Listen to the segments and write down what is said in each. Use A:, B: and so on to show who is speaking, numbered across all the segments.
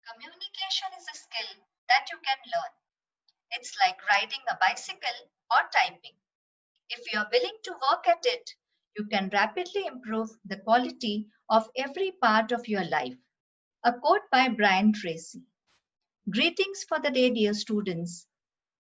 A: Communication is a skill that you can learn. It's like riding a bicycle or typing. If you are willing to work at it, you can rapidly improve the quality of every part of your life. A quote by Brian Tracy. Greetings for the day, dear students.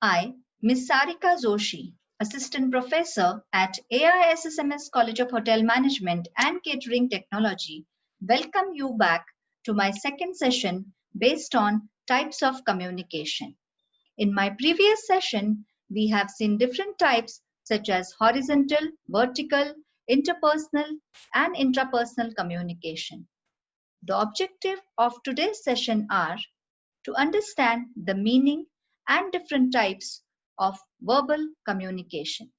A: I, Ms. Sarika Joshi, Assistant Professor at AISSMS College of Hotel Management and Catering Technology, welcome you back to my second session based on types of communication. In my previous session, we have seen different types such as horizontal, vertical, interpersonal, and intrapersonal communication. The objective of today's session are to understand the meaning and different types of verbal communication.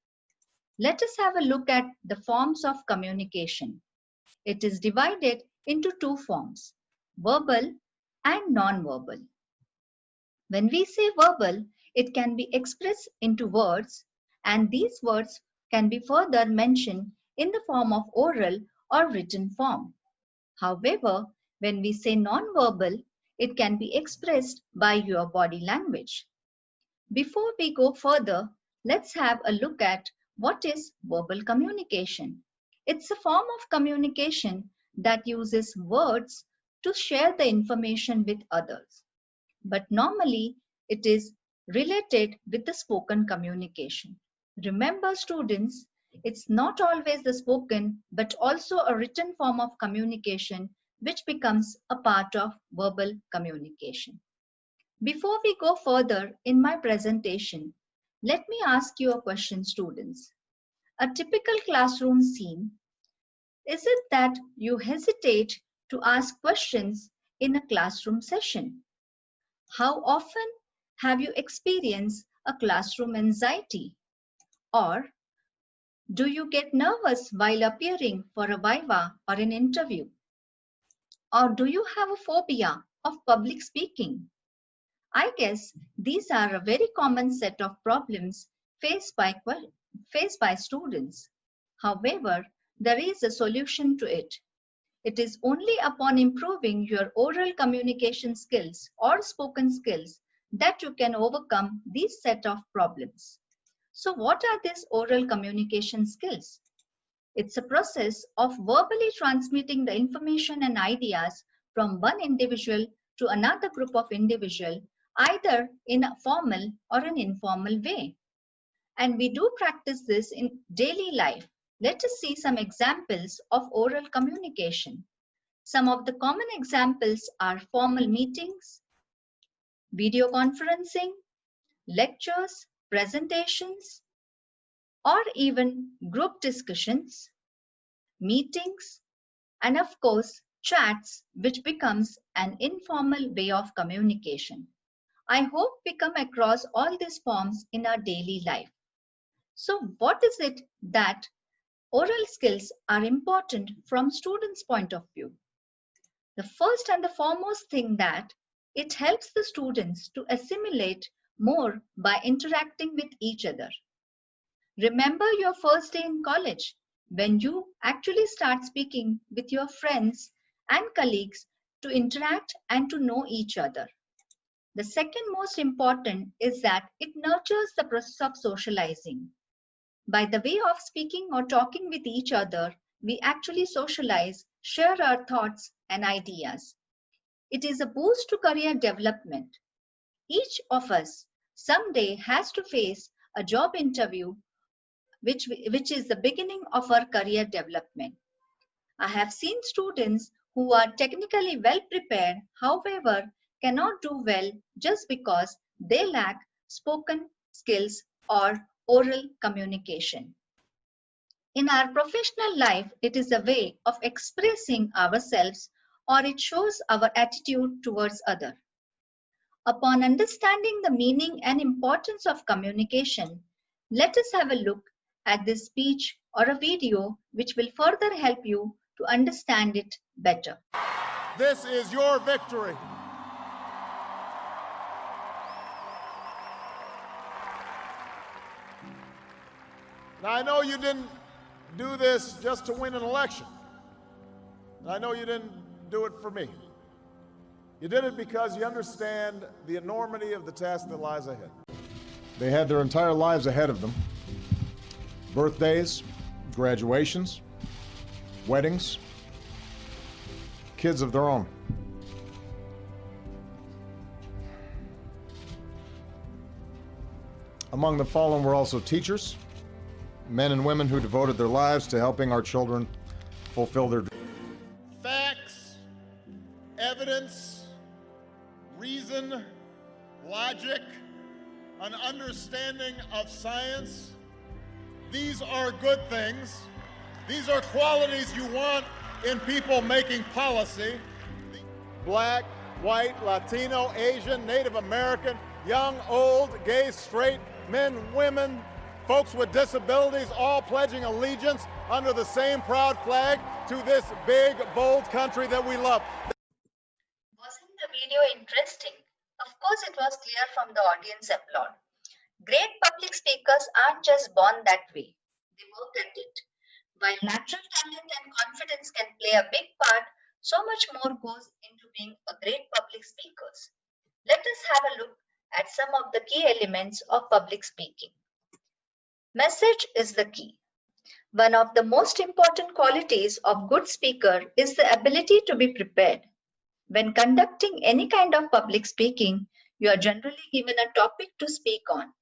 A: Let us have a look at the forms of communication. It is divided into two forms, verbal and non-verbal. When we say verbal, it can be expressed into words, and these words can be further mentioned in the form of oral or written form. However, when we say non-verbal, it can be expressed by your body language. Before we go further, let's have a look at what is verbal communication. It's a form of communication that uses words to share the information with others. But normally, it is related with the spoken communication. Remember, students, it's not always the spoken but also a written form of communication which becomes a part of verbal communication. Before we go further in my presentation, let me ask you a question, students. A typical classroom scene, is it that you hesitate to ask questions in a classroom session? How often have you experienced a classroom anxiety? Or do you get nervous while appearing for a viva or an interview? Or do you have a phobia of public speaking? I guess these are a very common set of problems faced by students. However, there is a solution to it. It is only upon improving your oral communication skills or spoken skills that you can overcome these set of problems. So what are these oral communication skills? It's a process of verbally transmitting the information and ideas from one individual to another group of individual, either in a formal or an informal way. And we do practice this in daily life. Let us see some examples of oral communication. Some of the common examples are formal meetings, video conferencing, lectures, presentations, or even group discussions, meetings, and of course, chats, which becomes an informal way of communication. I hope we come across all these forms in our daily life. So what is it that oral skills are important from students' point of view? The first and the foremost thing that it helps the students to assimilate more by interacting with each other. Remember your first day in college when you actually start speaking with your friends and colleagues to interact and to know each other. The second most important is that it nurtures the process of socializing. By the way of speaking or talking with each other, we actually socialize, share our thoughts and ideas. It is a boost to career development. Each of us someday has to face a job interview, which is the beginning of our career development. I have seen students who are technically well prepared, however, cannot do well just because they lack spoken skills or oral communication. In our professional life, it is a way of expressing ourselves or it shows our attitude towards others. Upon understanding the meaning and importance of communication, let us have a look at this speech or a video which will further help you to understand it better.
B: This is your victory. Now, I know you didn't do this just to win an election. I know you didn't do it for me. You did it because you understand the enormity of the task that lies ahead. They had their entire lives ahead of them. Birthdays, graduations, weddings, kids of their own. Among the fallen were also teachers, men and women who devoted their lives to helping our children fulfill their dreams. Facts, evidence, reason, logic, an understanding of science. These are good things. These are qualities you want in people making policy. Black, white, Latino, Asian, Native American, young, old, gay, straight, men, women, folks with disabilities, all pledging allegiance under the same proud flag to this big, bold country that we love.
A: Wasn't the video interesting? Of course, it was clear from the audience applaud. Great public speakers aren't just born that way. They work at it. While natural talent and confidence can play a big part, so much more goes into being a great public speaker. Let us have a look at some of the key elements of public speaking. Message is the key. One of the most important qualities of good speaker is the ability to be prepared. When conducting any kind of public speaking, you are generally given a topic to speak on.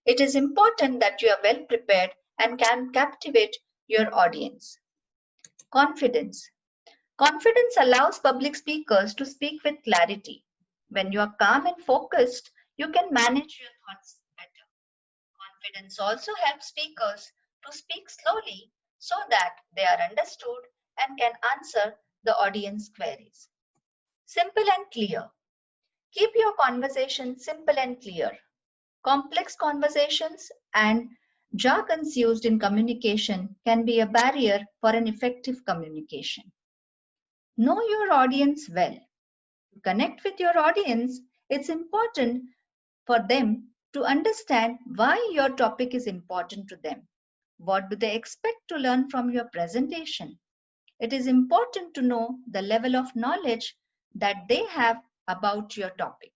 A: It is important that you are well prepared and can captivate your audience. Confidence. Confidence allows public speakers to speak with clarity. When you are calm and focused, you can manage your thoughts better. Confidence also helps speakers to speak slowly so that they are understood and can answer the audience queries. Simple and clear. Keep your conversation simple and clear. Complex conversations and jargons used in communication can be a barrier for an effective communication. Know your audience well. To connect with your audience, it's important for them to understand why your topic is important to them. What do they expect to learn from your presentation? It is important to know the level of knowledge that they have about your topic.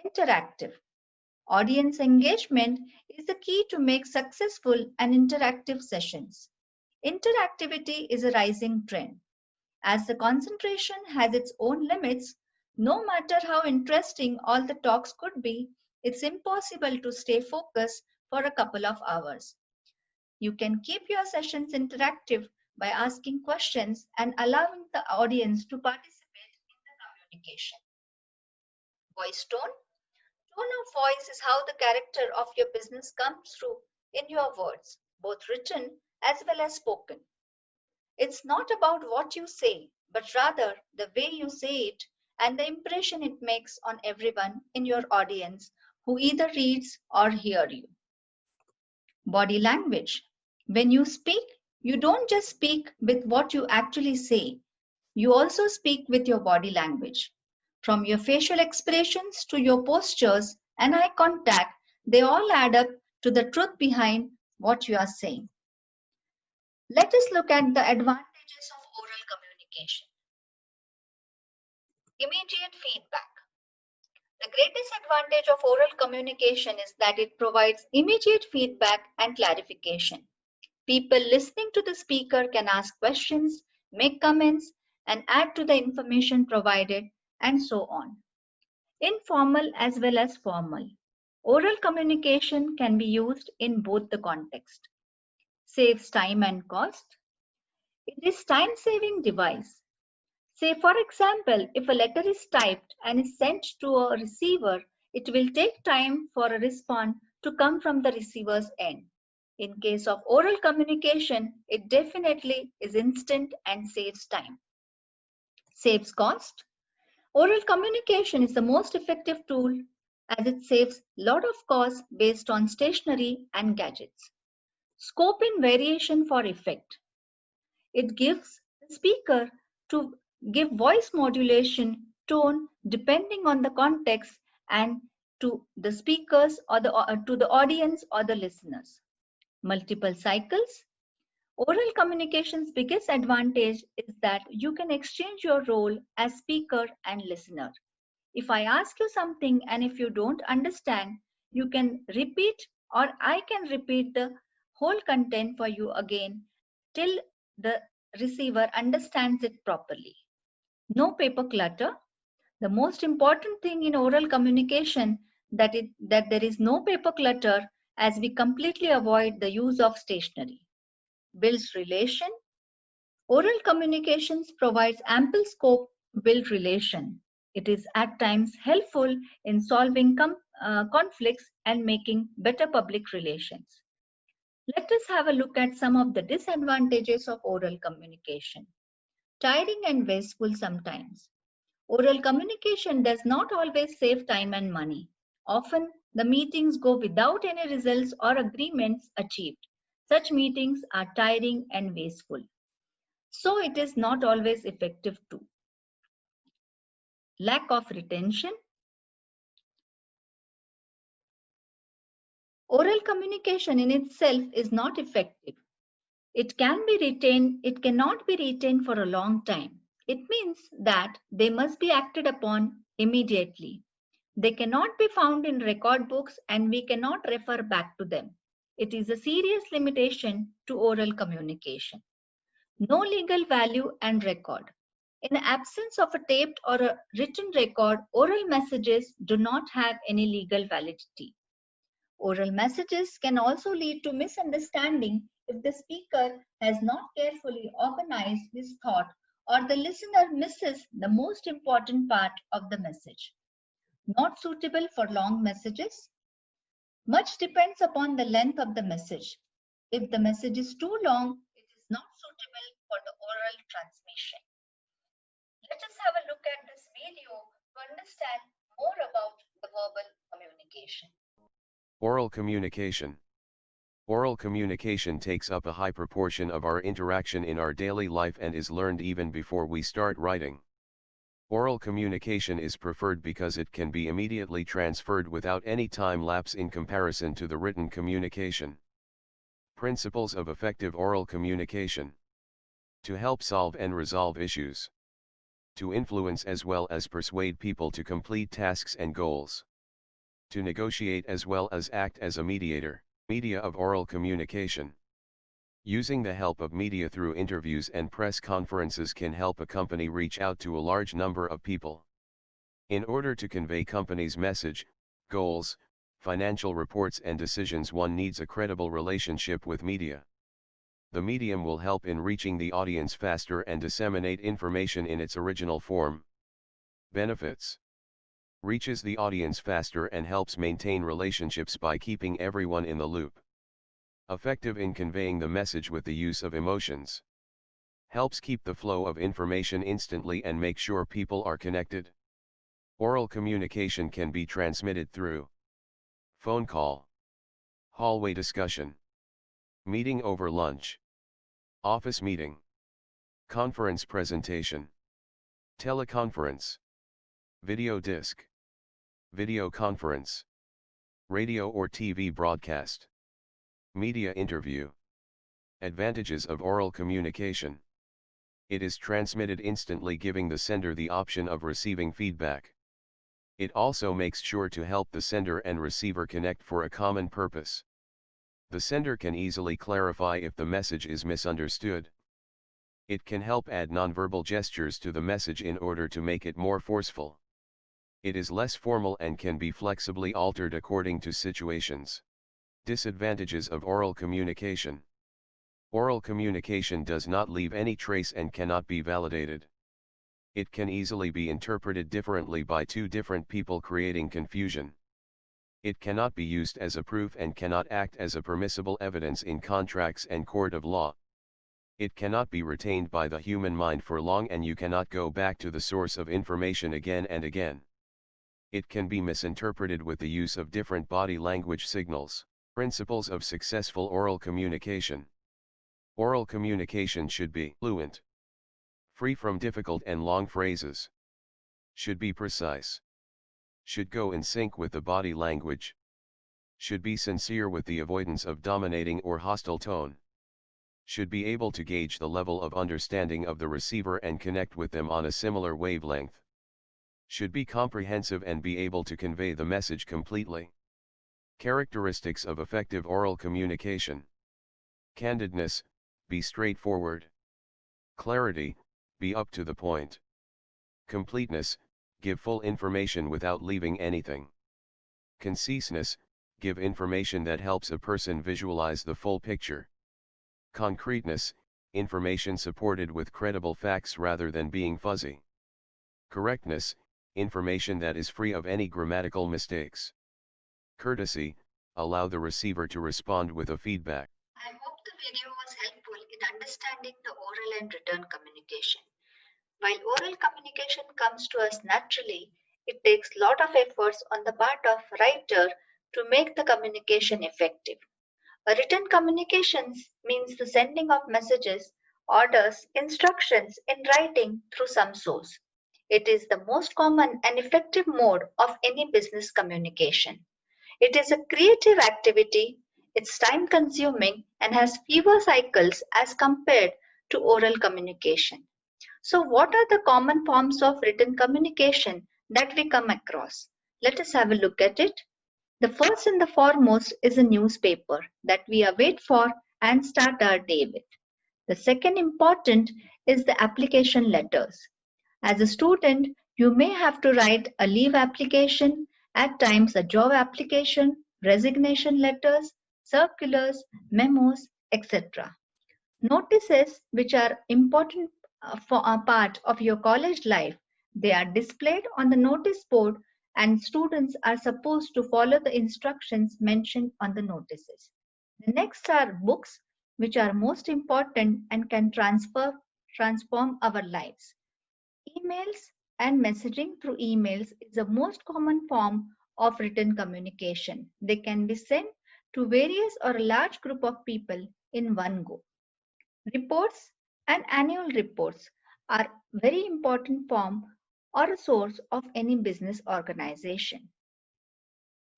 A: Interactive. Audience engagement is the key to make successful and interactive sessions. Interactivity is a rising trend. As the concentration has its own limits, no matter how interesting all the talks could be, it's impossible to stay focused for a couple of hours. You can keep your sessions interactive by asking questions and allowing the audience to participate in the communication. Voice tone. Tone of voice is how the character of your business comes through in your words, both written as well as spoken. It's not about what you say, but rather the way you say it and the impression it makes on everyone in your audience who either reads or hear you. Body language. When you speak, you don't just speak with what you actually say. You also speak with your body language. From your facial expressions to your postures and eye contact, they all add up to the truth behind what you are saying. Let us look at the advantages of oral communication. Immediate feedback. The greatest advantage of oral communication is that it provides immediate feedback and clarification. People listening to the speaker can ask questions, make comments, and add to the information provided, and so on. Informal as well as formal. Oral communication can be used in both the context. Saves time and cost. It is time-saving device. Say, for example, if a letter is typed and is sent to a receiver, it will take time for a response to come from the receiver's end. In case of oral communication, it definitely is instant and saves time. Saves cost. Oral communication is the most effective tool as it saves a lot of cost based on stationery and gadgets. Scope in variation for effect. It gives the speaker to give voice modulation tone depending on the context and to the speakers or to the audience or the listeners. Multiple cycles. Oral communication's biggest advantage is that you can exchange your role as speaker and listener. If I ask you something and if you don't understand, you can repeat, or I can repeat the whole content for you again till the receiver understands it properly. No paper clutter. The most important thing in oral communication that there is no paper clutter, as we completely avoid the use of stationery. Builds relation. Oral communications provides ample scope to build relation. It is at times helpful in solving conflicts and making better public relations. Let us have a look at some of the disadvantages of oral communication. Tiring and wasteful sometimes. Oral communication does not always save time and money. Often, the meetings go without any results or agreements achieved. Such meetings are tiring and wasteful. So, it is not always effective too. Lack of retention. Oral communication in itself is not effective. It cannot be retained for a long time. It means that they must be acted upon immediately. They cannot be found in record books and we cannot refer back to them. It is a serious limitation to oral communication. No legal value and record. In the absence of a taped or a written record, oral messages do not have any legal validity. Oral messages can also lead to misunderstanding if the speaker has not carefully organized his thought or the listener misses the most important part of the message. Not suitable for long messages. Much depends upon the length of the message. If the message is too long, it is not suitable for the oral transmission. Let us have a look at this video to understand more about the verbal communication.
C: Oral communication. Oral communication takes up a high proportion of our interaction in our daily life and is learned even before we start writing. Oral communication is preferred because it can be immediately transferred without any time lapse in comparison to the written communication. Principles of effective oral communication. To help solve and resolve issues. To influence as well as persuade people to complete tasks and goals. To negotiate as well as act as a mediator. Media of oral communication. Using the help of media through interviews and press conferences can help a company reach out to a large number of people. In order to convey company's message, goals, financial reports and decisions, one needs a credible relationship with media. The medium will help in reaching the audience faster and disseminate information in its original form. Benefits. Reaches the audience faster and helps maintain relationships by keeping everyone in the loop. Effective in conveying the message with the use of emotions. Helps keep the flow of information instantly and make sure people are connected. Oral communication can be transmitted through phone call, hallway discussion, meeting over lunch, office meeting, conference presentation, teleconference, video disc, video conference, radio or TV broadcast, media interview. Advantages of oral communication. It is transmitted instantly, giving the sender the option of receiving feedback. It also makes sure to help the sender and receiver connect for a common purpose. The sender can easily clarify if the message is misunderstood. It can help add nonverbal gestures to the message in order to make it more forceful. It is less formal and can be flexibly altered according to situations. Disadvantages of oral communication. Oral communication does not leave any trace and cannot be validated. It can easily be interpreted differently by two different people, creating confusion. It cannot be used as a proof and cannot act as a permissible evidence in contracts and court of law. It cannot be retained by the human mind for long and you cannot go back to the source of information again and again. It can be misinterpreted with the use of different body language signals. Principles of successful oral communication. Oral communication should be fluent, free from difficult and long phrases, should be precise, should go in sync with the body language, should be sincere with the avoidance of dominating or hostile tone, Should be able to gauge the level of understanding of the receiver and connect with them on a similar wavelength. Should be comprehensive and be able to convey the message completely. Characteristics of effective oral communication. Candidness, be straightforward. Clarity, be up to the point. Completeness, give full information without leaving anything. Conciseness, give information that helps a person visualize the full picture. Concreteness, information supported with credible facts rather than being fuzzy. Correctness, information that is free of any grammatical mistakes. Courtesy, allow the receiver to respond with a feedback.
A: I hope the video was helpful in understanding the oral and written communication. While oral communication comes to us naturally, it takes a lot of efforts on the part of writer to make the communication effective. A written communications means the sending of messages, orders, instructions in writing through some source. It is the most common and effective mode of any business communication. It is a creative activity, it's time consuming and has fewer cycles as compared to oral communication. So, what are the common forms of written communication that we come across? Let us have a look at it. The first and the foremost is a newspaper that we await for and start our day with. The second important is the application letters. As a student, you may have to write a leave application, at times a job application, resignation letters, circulars, memos, etc. Notices, which are important for a part of your college life, they are displayed on the notice board and students are supposed to follow the instructions mentioned on the notices. The next are books, which are most important and can transform our lives. Emails and messaging through emails is the most common form of written communication. They can be sent to various or a large group of people in one go. Reports and annual reports are very important form or a source of any business organization.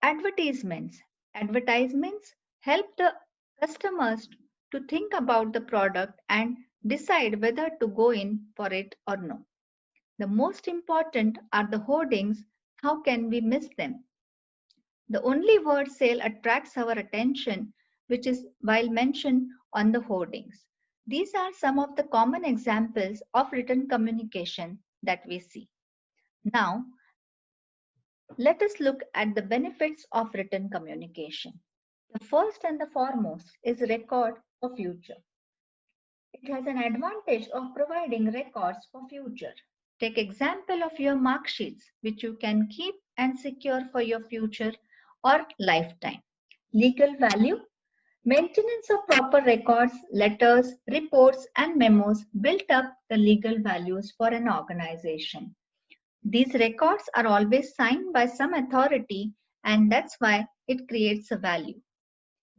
A: Advertisements. Advertisements help the customers to think about the product and decide whether to go in for it or no. The most important are the hoardings. How can we miss them? The only word sale attracts our attention, which is while mentioned on the hoardings. These are some of the common examples of written communication that we see. Now, let us look at the benefits of written communication. The first and the foremost is record for future. It has an advantage of providing records for future. Take example of your mark sheets, which you can keep and secure for your future or lifetime. Legal value. Maintenance of proper records, letters, reports, and memos built up the legal values for an organization. These records are always signed by some authority, and that's why it creates a value.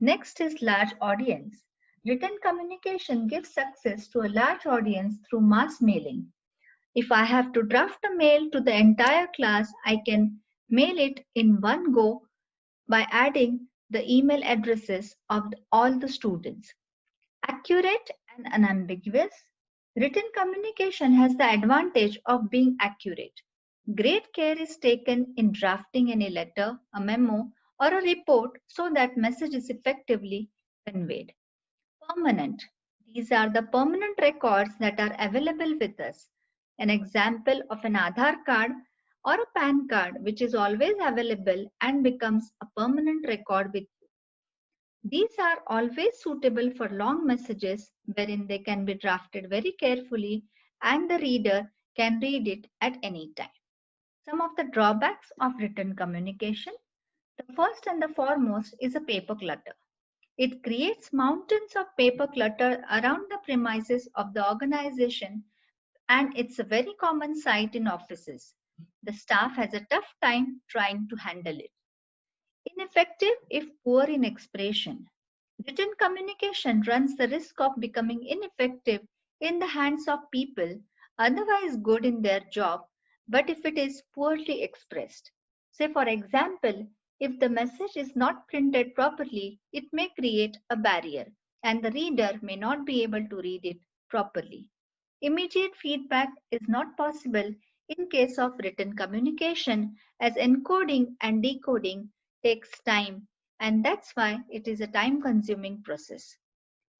A: Next is large audience. Written communication gives success to a large audience through mass mailing. If I have to draft a mail to the entire class, I can mail it in one go by adding the email addresses of all the students. Accurate and unambiguous. Written communication has the advantage of being accurate. Great care is taken in drafting any letter, a memo, or a report so that message is effectively conveyed. Permanent. These are the permanent records that are available with us. An example of an Aadhaar card or a PAN card, which is always available and becomes a permanent record with you. These are always suitable for long messages wherein they can be drafted very carefully and the reader can read it at any time. Some of the drawbacks of written communication. The first and the foremost is a paper clutter. It creates mountains of paper clutter around the premises of the organization, and it's a very common sight in offices. The staff has a tough time trying to handle it. Ineffective if poor in expression. Written communication runs the risk of becoming ineffective in the hands of people otherwise good in their job, but if it is poorly expressed. Say, for example, if the message is not printed properly, it may create a barrier and the reader may not be able to read it properly. Immediate feedback is not possible in case of written communication as encoding and decoding takes time, and that's why it is a time consuming process.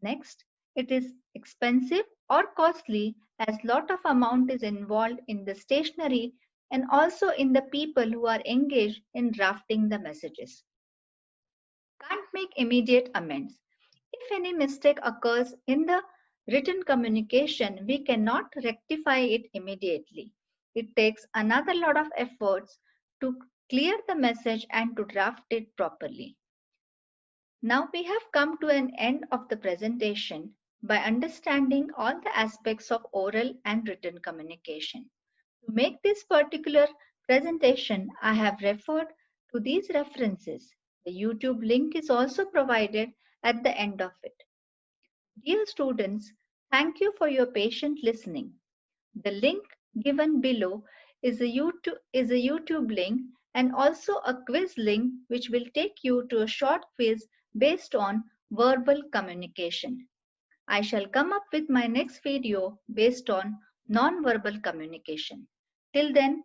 A: Next, it is expensive or costly as lot of amount is involved in the stationery and also in the people who are engaged in drafting the messages. Can't make immediate amends. If any mistake occurs in the written communication, we cannot rectify it immediately. It takes another lot of efforts to clear the message and to draft it properly. Now we have come to an end of the presentation by understanding all the aspects of oral and written communication. To make this particular presentation, I have referred to these references. The YouTube link is also provided at the end of it. Dear students, thank you for your patient listening. The link given below is a YouTube link and also a quiz link which will take you to a short quiz based on verbal communication. I shall come up with my next video based on non-verbal communication. Till then,